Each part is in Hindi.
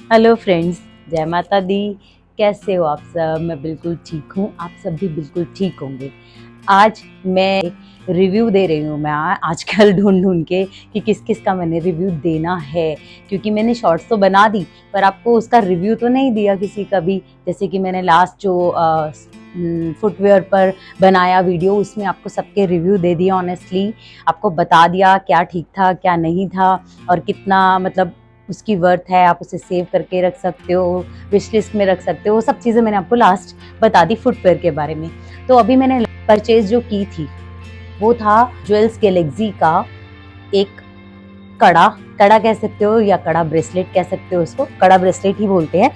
हेलो फ्रेंड्स, जय माता दी। कैसे हो आप सब? मैं बिल्कुल ठीक हूँ, आप सब भी बिल्कुल ठीक होंगे। आज मैं रिव्यू दे रही हूँ। मैं आजकल ढूंढ ढूंढ के कि किस किस का मैंने रिव्यू देना है, क्योंकि मैंने शॉर्ट्स तो बना दी पर आपको उसका रिव्यू तो नहीं दिया किसी का भी। जैसे कि मैंने लास्ट जो फुटवेयर पर बनाया वीडियो, उसमें आपको सबके रिव्यू दे दिया। ऑनेस्टली आपको बता दिया क्या ठीक था क्या नहीं था और कितना मतलब उसकी वर्थ है। आप उसे सेव करके रख सकते हो, विश लिस्ट में रख सकते हो। वो सब चीज़ें मैंने आपको लास्ट बता दी फुटवेयर के बारे में। तो अभी मैंने परचेज जो की थी वो था ज्वेल्स गैलेक्सी का एक कड़ा। कड़ा कह सकते हो या कड़ा ब्रेसलेट कह सकते हो, उसको कड़ा ब्रेसलेट ही बोलते हैं।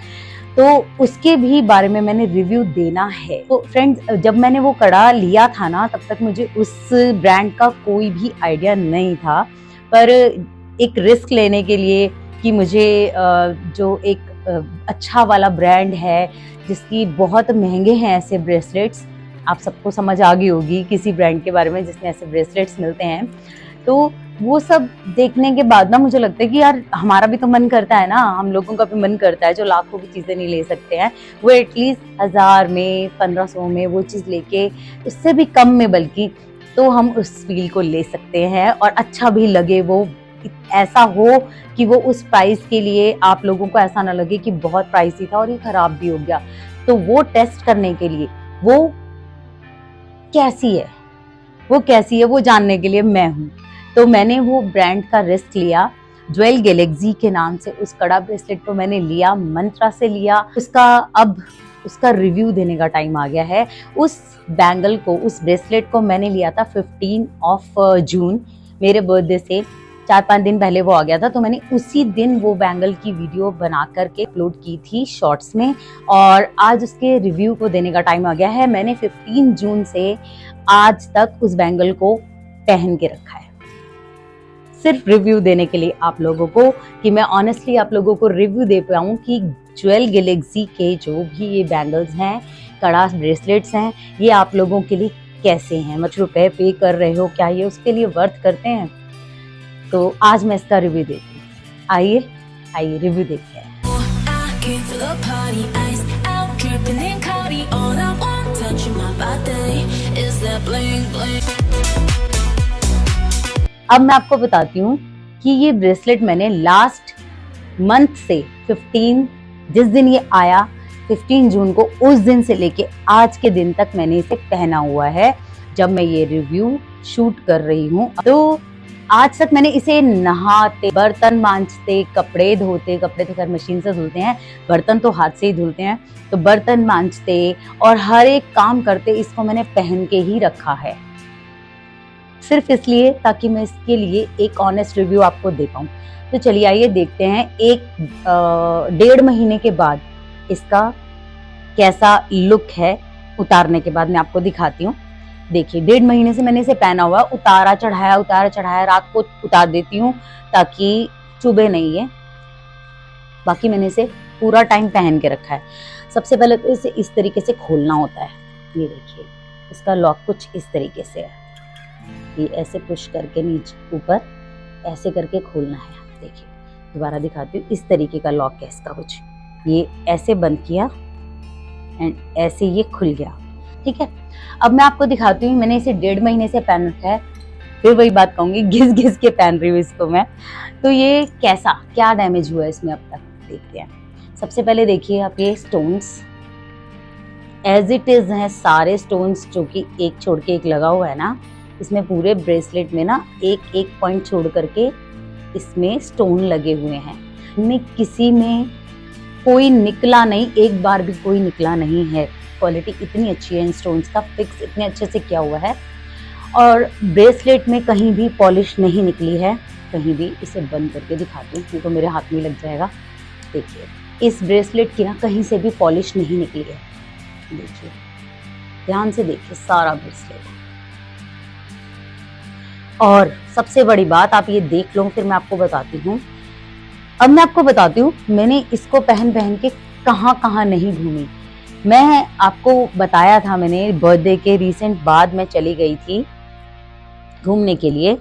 तो उसके भी बारे में मैंने रिव्यू देना है। तो फ्रेंड्स, जब मैंने वो कड़ा लिया था ना, तब तक मुझे उस ब्रांड का कोई भी आइडिया नहीं था। पर एक रिस्क लेने के लिए कि मुझे जो एक अच्छा वाला ब्रांड है जिसकी बहुत महंगे हैं ऐसे ब्रेसलेट्स, आप सबको समझ आ गई होगी किसी ब्रांड के बारे में जिसमें ऐसे ब्रेसलेट्स मिलते हैं। तो वो सब देखने के बाद ना मुझे लगता है कि यार हमारा भी तो मन करता है ना, हम लोगों का भी मन करता है जो लाखों की चीज़ें नहीं ले सकते हैं, वो एटलीस्ट 1000 में 1500 में वो चीज़ लेके, उससे भी कम में बल्कि, तो हम उस फील को ले सकते हैं और अच्छा भी लगे। वो ऐसा हो कि वो उस प्राइस के लिए आप लोगों को ऐसा ना लगे कि बहुत प्राइसी था और ये खराब भी हो गया। तो वो टेस्ट करने के लिए वो कैसी है, वो कैसी है वो जानने के लिए मैं हूँ। तो मैंने वो ब्रांड का रिस्क लिया। ज्वेल गैलेक्सी के नाम से उस कड़ा ब्रेसलेट को मैंने लिया, मंत्रा से लिया। अब उसका रिव्यू देने का टाइम आ गया है। उस बैंगल को, उस ब्रेसलेट को मैंने लिया था 15 जून, मेरे बर्थडे से 4-5 दिन पहले वो आ गया था। तो मैंने उसी दिन वो बैंगल की वीडियो बना करके अपलोड की थी शॉर्ट्स में, और आज उसके रिव्यू को देने का टाइम आ गया है। मैंने 15 जून से आज तक उस बैंगल को पहन के रखा है, सिर्फ रिव्यू देने के लिए आप लोगों को, कि मैं ऑनेस्टली आप लोगों को रिव्यू दे पाऊँ कि ज्वेल गैलेक्सी के जो भी ये बैंगल्स हैं, कड़ा ब्रेसलेट्स हैं, ये आप लोगों के लिए कैसे हैं। मतलब रुपए पे कर रहे हो, क्या ये उसके लिए वर्थ करते हैं? तो आज मैं इसका रिव्यू देती हूँ। आइए आइए रिव्यू देखते हैं। अब मैं आपको बताती हूँ कि ये ब्रेसलेट मैंने लास्ट मंथ से 15, जिस दिन ये आया 15 जून को, उस दिन से लेके आज के दिन तक मैंने इसे पहना हुआ है। जब मैं ये रिव्यू शूट कर रही हूँ, तो आज तक मैंने इसे नहाते, बर्तन मांजते, कपड़े धोते, कपड़े तो खैर मशीन से धुलते हैं, बर्तन तो हाथ से ही धुलते हैं, तो बर्तन मांजते और हर एक काम करते इसको मैंने पहन के ही रखा है, सिर्फ इसलिए ताकि मैं इसके लिए एक ऑनेस्ट रिव्यू आपको दे पाऊँ। तो चलिए आइए देखते हैं 1-1.5 महीने के बाद इसका कैसा लुक है। उतारने के बाद मैं आपको दिखाती हूँ। देखिए 1.5 महीने से मैंने इसे पहना हुआ, उतारा चढ़ाया, रात को उतार देती हूँ ताकि चुभे नहीं है। बाकी मैंने इसे पूरा टाइम पहन के रखा है। सबसे पहले तो इसे इस तरीके से खोलना होता है। ये देखिए इसका लॉक कुछ इस तरीके से है। ये ऐसे पुश करके नीचे ऊपर ऐसे करके खोलना है। देखिए दोबारा दिखाती हूँ, इस तरीके का लॉक है इसका कुछ। ये ऐसे बंद किया एंड ऐसे ये खुल गया। ठीक है, अब मैं आपको दिखाती हूँ। मैंने इसे 1.5 महीने से पहन रखा है, फिर वही बात कहूँगी, घिस घिस के पहन रही हूँ इसको मैं। तो ये कैसा क्या डैमेज हुआ है इसमें अब तक, देखते हैं। सबसे पहले देखिए आप, ये स्टोन्स एज इट इज हैं, सारे स्टोन्स जो कि एक छोड़ के एक लगा हुआ है ना, इसमें पूरे ब्रेसलेट में ना एक एक पॉइंट छोड़ करके इसमें स्टोन लगे हुए हैं। इनमें किसी में कोई निकला नहीं, एक बार भी कोई निकला नहीं है। क्वालिटी इतनी अच्छी है इन स्टोन्स का, फिक्स इतने अच्छे से किया हुआ है, और ब्रेसलेट में कहीं भी पॉलिश नहीं निकली है, कहीं भी। इसे बंद करके दिखाती हूँ तो मेरे हाथ में लग जाएगा। देखिए इस ब्रेसलेट की ना कहीं से भी पॉलिश नहीं निकली है। देखिए ध्यान से देखिए सारा ब्रेसलेट। और सबसे बड़ी बात, आप ये देख लो फिर मैं आपको बताती हूँ। अब मैं आपको बताती हूँ मैंने इसको पहन पहन के कहाँ कहाँ नहीं घूमी। मैं आपको बताया था, मैंने बर्थडे के रिसेंट बाद मैं चली गई थी घूमने के लिए।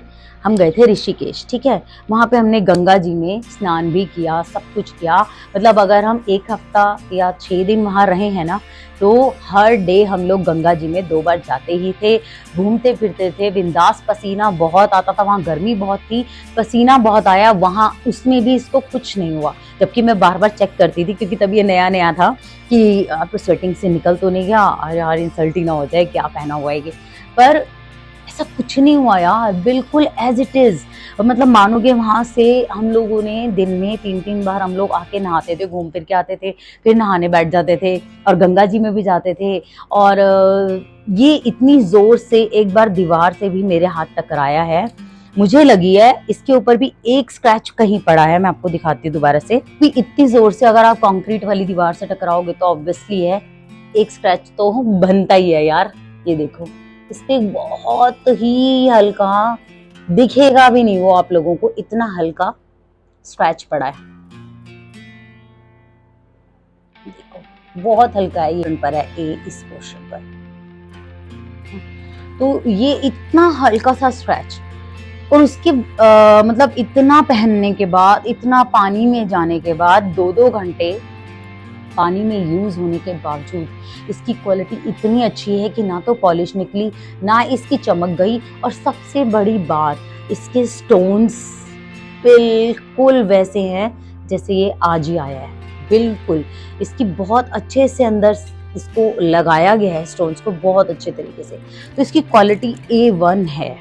हम गए थे ऋषिकेश, ठीक है। वहाँ पे हमने गंगा जी में स्नान भी किया, सब कुछ किया। मतलब अगर हम 1 हफ्ता या 6 दिन वहाँ रहे हैं ना, तो हर डे हम लोग गंगा जी में 2 बार जाते ही थे, घूमते फिरते थे बिंदास। पसीना बहुत आता था, वहाँ गर्मी बहुत थी, पसीना बहुत आया वहाँ, उसमें भी इसको कुछ नहीं हुआ। जबकि मैं बार बार चेक करती थी, क्योंकि तब ये नया नया था कि आप स्वेटिंग से निकल तो नहीं गया, अरे यार इंसल्ट ही ना हो जाए, क्या पहना हुआ है ये। पर ऐसा कुछ नहीं हुआ यार, बिल्कुल एज इट इज। मतलब मानोगे, वहां से हम लोगों ने दिन में 3-3 बार हम लोग आके नहाते थे, घूम फिर के आते थे, फिर नहाने बैठ जाते थे और गंगा जी में भी जाते थे। और ये इतनी जोर से एक बार दीवार से भी मेरे हाथ टकराया है, मुझे लगी है इसके ऊपर भी एक स्क्रैच कहीं पड़ा है। मैं आपको दिखाती हूँ दोबारा से भी, इतनी जोर से अगर आप कंक्रीट वाली दीवार से टकराओगे तो ऑब्वियसली है एक स्क्रैच तो बनता ही है यार। ये देखो, इस पे बहुत ही हल्का, दिखेगा भी नहीं वो आप लोगों को, इतना हल्का स्क्रैच पड़ा है। देखो बहुत हल्का है, ये पर है ए, इस पोर्शन पर। तो ये इतना हल्का सा स्क्रैच, और उसके मतलब इतना पहनने के बाद, इतना पानी में जाने के बाद, 2-2 घंटे पानी में यूज होने के बावजूद इसकी क्वालिटी इतनी अच्छी है कि ना तो पॉलिश निकली, ना इसकी चमक गई, और सबसे बड़ी बात, इसके स्टोन्स बिल्कुल वैसे हैं जैसे ये आज ही आया है। बिल्कुल इसकी बहुत अच्छे से अंदर इसको लगाया गया है, स्टोन्स को बहुत अच्छे तरीके से। तो इसकी क्वालिटी A1 है।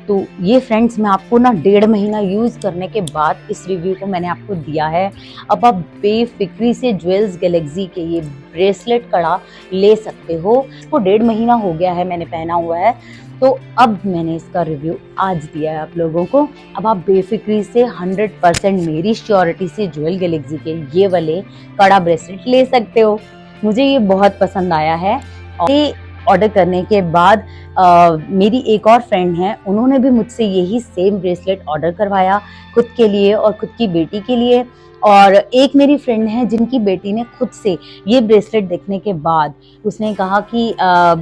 तो ये फ्रेंड्स, मैं आपको ना 1.5 महीना यूज़ करने के बाद इस रिव्यू को मैंने आपको दिया है। अब आप बेफिक्री से ज्वेल्स गैलेक्सी के ये ब्रेसलेट कड़ा ले सकते हो। इसको 1.5 महीना हो गया है मैंने पहना हुआ है, तो अब मैंने इसका रिव्यू आज दिया है आप लोगों को। अब आप बेफिक्री से 100% मेरी श्योरिटी से ज्वेल गैलेक्सी के ये वाले कड़ा ब्रेसलेट ले सकते हो। मुझे ये बहुत पसंद आया है। और ये ऑर्डर करने के बाद मेरी एक और फ्रेंड है, उन्होंने भी मुझसे यही सेम ब्रेसलेट ऑर्डर करवाया, खुद के लिए और खुद की बेटी के लिए। और एक मेरी फ्रेंड है जिनकी बेटी ने खुद से ये ब्रेसलेट देखने के बाद उसने कहा कि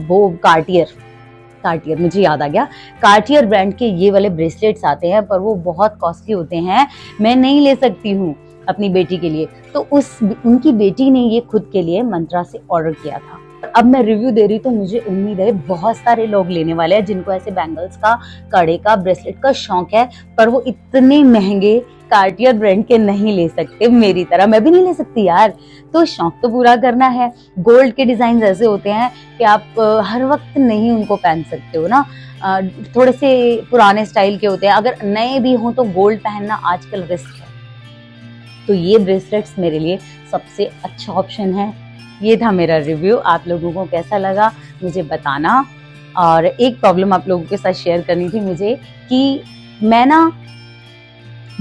वो कार्टियर मुझे याद आ गया, कार्टियर ब्रांड के ये वाले ब्रेसलेट्स आते हैं, पर वो बहुत कॉस्टली होते हैं, मैं नहीं ले सकती हूँ अपनी बेटी के लिए। तो उनकी बेटी ने ये खुद के लिए मंत्रा से ऑर्डर किया था। अब मैं रिव्यू दे रही, तो मुझे उम्मीद है बहुत सारे लोग लेने वाले हैं जिनको ऐसे बैंगल्स का, कड़े का, ब्रेसलेट का शौक है, पर वो इतने महंगे कार्टियर ब्रांड के नहीं ले सकते। मेरी तरह मैं भी नहीं ले सकती यार, तो शौक तो पूरा करना है। गोल्ड के डिजाइन ऐसे होते हैं कि आप हर वक्त नहीं उनको पहन सकते हो ना, थोड़े से पुराने स्टाइल के होते हैं। अगर नए भी हों तो गोल्ड पहनना आजकल रिस्क है, तो ये ब्रेसलेट्स मेरे लिए सबसे अच्छा ऑप्शन है। ये था मेरा रिव्यू, आप लोगों को कैसा लगा मुझे बताना। और एक प्रॉब्लम आप लोगों के साथ शेयर करनी थी मुझे, कि मैं ना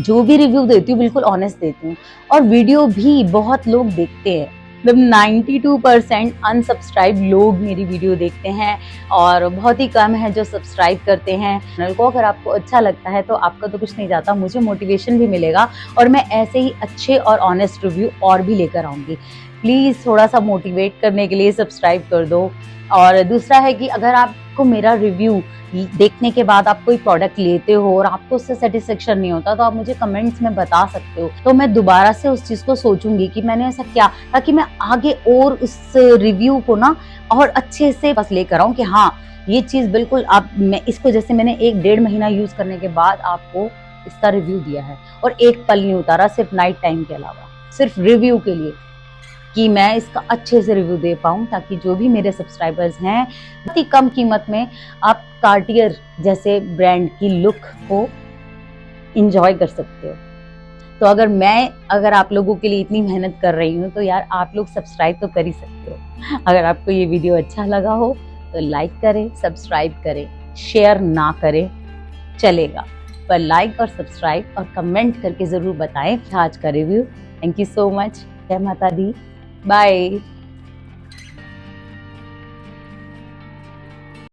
जो भी रिव्यू देती हूँ बिल्कुल ऑनेस्ट देती हूँ, और वीडियो भी बहुत लोग देखते हैं। मतलब 92% अनसब्सक्राइब लोग मेरी वीडियो देखते हैं, और बहुत ही कम है जो सब्सक्राइब करते हैं चैनल को। अगर आपको अच्छा लगता है तो आपका तो कुछ नहीं जाता, मुझे मोटिवेशन भी मिलेगा, और मैं ऐसे ही अच्छे और ऑनेस्ट रिव्यू और भी लेकर आऊँगी। प्लीज़ थोड़ा सा मोटिवेट करने के लिए सब्सक्राइब कर दो। और दूसरा है कि अगर आपको मेरा रिव्यू देखने के बाद आप कोई प्रोडक्ट लेते हो और आपको उससे सेटिस्फेक्शन नहीं होता, तो आप मुझे कमेंट्स में बता सकते हो, तो मैं दोबारा से उस चीज़ को सोचूंगी कि मैंने ऐसा क्या, ताकि मैं आगे और उस रिव्यू को ना और अच्छे से बस लेकर आऊँ कि हाँ ये चीज़ बिल्कुल आप, मैं इसको जैसे मैंने 1-1.5 महीना यूज़ करने के बाद आपको इसका रिव्यू दिया है, और एक पल नहीं उतारा, सिर्फ नाइट टाइम के अलावा, सिर्फ रिव्यू के लिए, कि मैं इसका अच्छे से रिव्यू दे पाऊँ, ताकि जो भी मेरे सब्सक्राइबर्स हैं बहुत ही कम कीमत में आप कार्टियर जैसे ब्रांड की लुक को इंजॉय कर सकते हो। तो अगर आप लोगों के लिए इतनी मेहनत कर रही हूँ, तो यार आप लोग सब्सक्राइब तो कर ही सकते हो। अगर आपको ये वीडियो अच्छा लगा हो तो लाइक करें, सब्सक्राइब करें, शेयर ना करें चलेगा, पर लाइक और सब्सक्राइब और कमेंट करके ज़रूर बताएं आज का review. Thank you so much. जय माता दी। बाय।